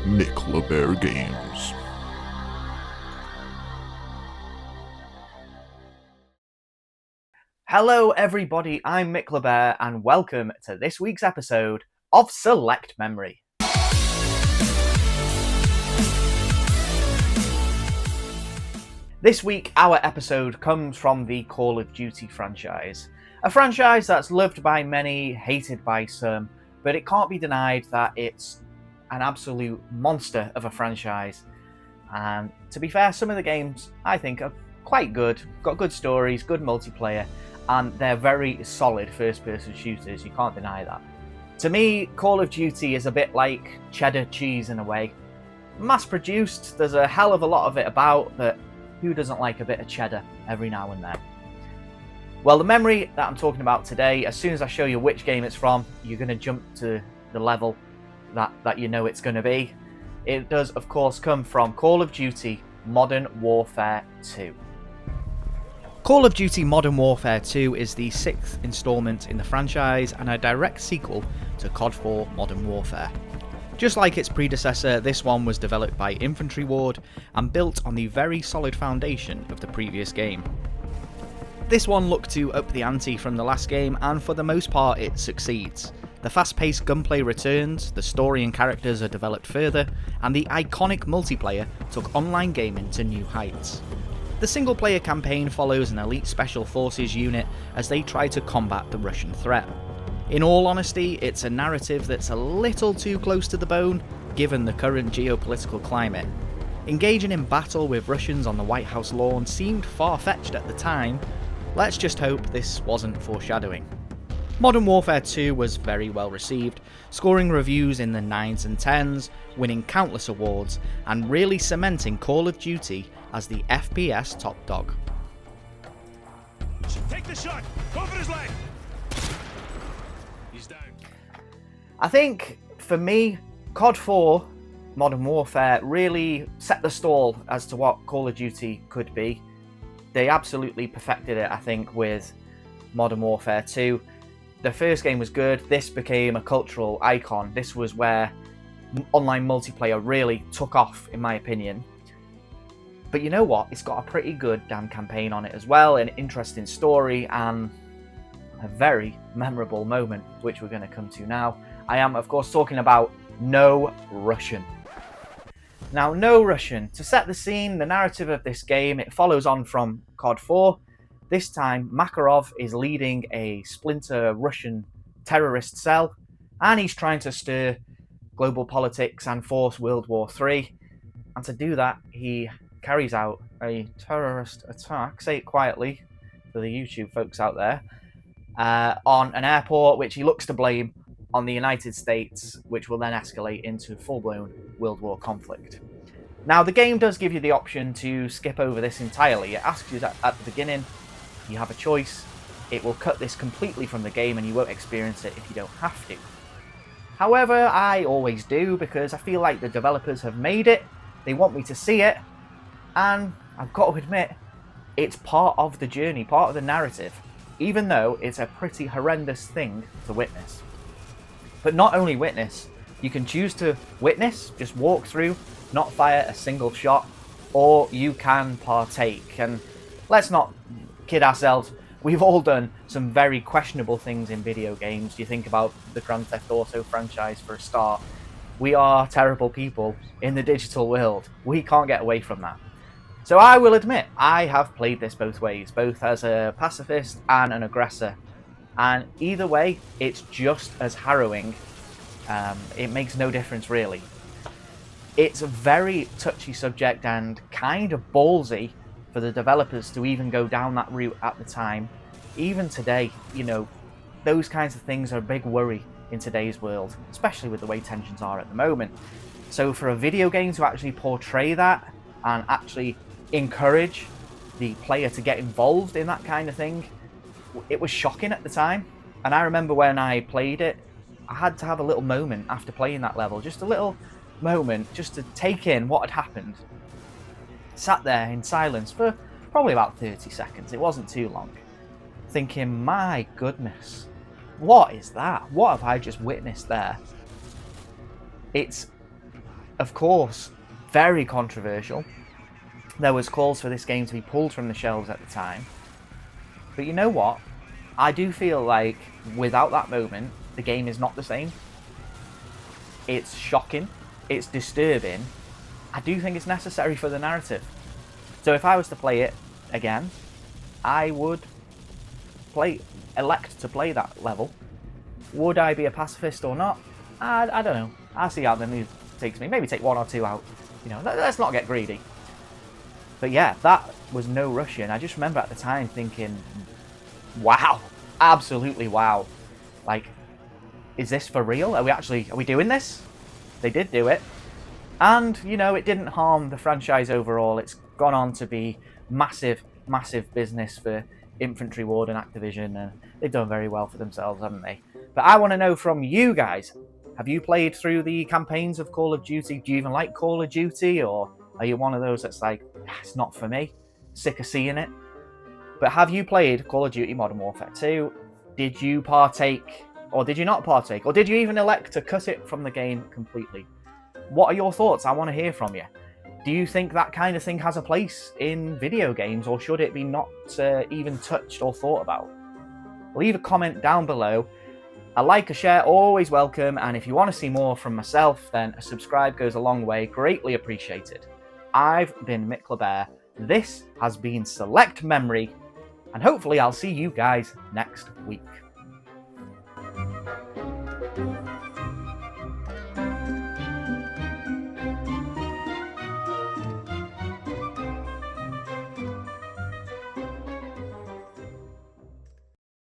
Micklabear Games. Hello everybody, I'm Micklabear and welcome to this week's episode of Select Memory. This week our episode comes from the Call of Duty franchise. A franchise that's loved by many, hated by some, but it can't be denied that it's an absolute monster of a franchise. And to be fair, some of the games I think are quite good, got good stories, good multiplayer, and they're very solid first-person shooters, you can't deny that. To me, Call of Duty is a bit like cheddar cheese in a way. Mass-produced, there's a hell of a lot of it about, but who doesn't like a bit of cheddar every now and then? Well, the memory that I'm talking about today, as soon as I show you which game it's from, you're going to jump to the level that you know it's going to be. It does, of course, come from Call of Duty Modern Warfare 2. Call of Duty Modern Warfare 2 is the 6th installment in the franchise and a direct sequel to COD 4 Modern Warfare. Just like its predecessor, this one was developed by Infantry Ward and built on the very solid foundation of the previous game. This one looked to up the ante from the last game, and for the most part it succeeds. The fast-paced gunplay returns, the story and characters are developed further, and the iconic multiplayer took online gaming to new heights. The single-player campaign follows an elite special forces unit as they try to combat the Russian threat. In all honesty, it's a narrative that's a little too close to the bone, given the current geopolitical climate. Engaging in battle with Russians on the White House lawn seemed far-fetched at the time. Let's just hope this wasn't foreshadowing. Modern Warfare 2 was very well received, scoring reviews in the 9s and 10s, winning countless awards, and really cementing Call of Duty as the FPS top dog. Take the shot! Go for his leg! He's down. I think, for me, COD 4 Modern Warfare really set the stall as to what Call of Duty could be. They absolutely perfected it, I think, with Modern Warfare 2. The first game was good, this became a cultural icon. This was where online multiplayer really took off, in my opinion. But you know what? It's got a pretty good damn campaign on it as well, an interesting story, and a very memorable moment, which we're going to come to now. I am, of course, talking about No Russian. Now, No Russian. To set the scene, the narrative of this game, it follows on from COD 4. This time, Makarov is leading a splinter Russian terrorist cell, and he's trying to stir global politics and force World War III. And to do that, he carries out a terrorist attack, say it quietly for the YouTube folks out there, on an airport which he looks to blame on the United States, which will then escalate into full-blown World War conflict. Now, the game does give you the option to skip over this entirely. It asks you that at the beginning. You have a choice. It will cut this completely from the game and you won't experience it if you don't have to. However, I always do because I feel like the developers have made it, they want me to see it, and I've got to admit, it's part of the journey, part of the narrative, even though it's a pretty horrendous thing to witness. But not only witness, you can choose to witness, just walk through, not fire a single shot, or you can partake. And let's not kid ourselves, we've all done some very questionable things in video games. You think about the Grand Theft Auto franchise for a start. We are terrible people in the digital world. We can't get away from that. So I will admit, I have played this both ways, both as a pacifist and an aggressor. And either way, it's just as harrowing. It makes no difference, really. It's a very touchy subject and kind of ballsy for the developers to even go down that route at the time. Even today, you know, those kinds of things are a big worry in today's world, especially with the way tensions are at the moment. So for a video game to actually portray that and actually encourage the player to get involved in that kind of thing, it was shocking at the time. And I remember when I played it, I had to have a little moment after playing that level, just a little moment just to take in what had happened. Sat there in silence for probably about 30 seconds, it wasn't too long, thinking, my goodness, what is that? What have I just witnessed there? It's, of course, very controversial. There was calls for this game to be pulled from the shelves at the time. But you know what? I do feel like without that moment, the game is not the same. It's shocking. It's disturbing. I do think it's necessary for the narrative. So if I was to play it again, I would elect to play that level. Would I be a pacifist or not? I don't know. I'll see how the news takes me. Maybe take 1 or 2 out. You know, let's not get greedy. But yeah, that was no Russian. I just remember at the time thinking, wow, absolutely wow. Like, is this for real? Are we doing this? They did do it. And, you know, it didn't harm the franchise overall. It's gone on to be massive, massive business for Infantry Ward and Activision, and they've done very well for themselves, haven't they? But I want to know from you guys, have you played through the campaigns of Call of Duty? Do you even like Call of Duty, or are you one of those that's like, it's not for me, sick of seeing it? But have you played Call of Duty Modern Warfare 2? Did you partake, or did you not partake, or did you even elect to cut it from the game completely? What are your thoughts? I want to hear from you. Do you think that kind of thing has a place in video games, or should it be not even touched or thought about? Leave a comment down below. A like, a share, always welcome, and if you want to see more from myself, then a subscribe goes a long way, greatly appreciated. I've been Micklabear, this has been Select Memory, and hopefully I'll see you guys next week.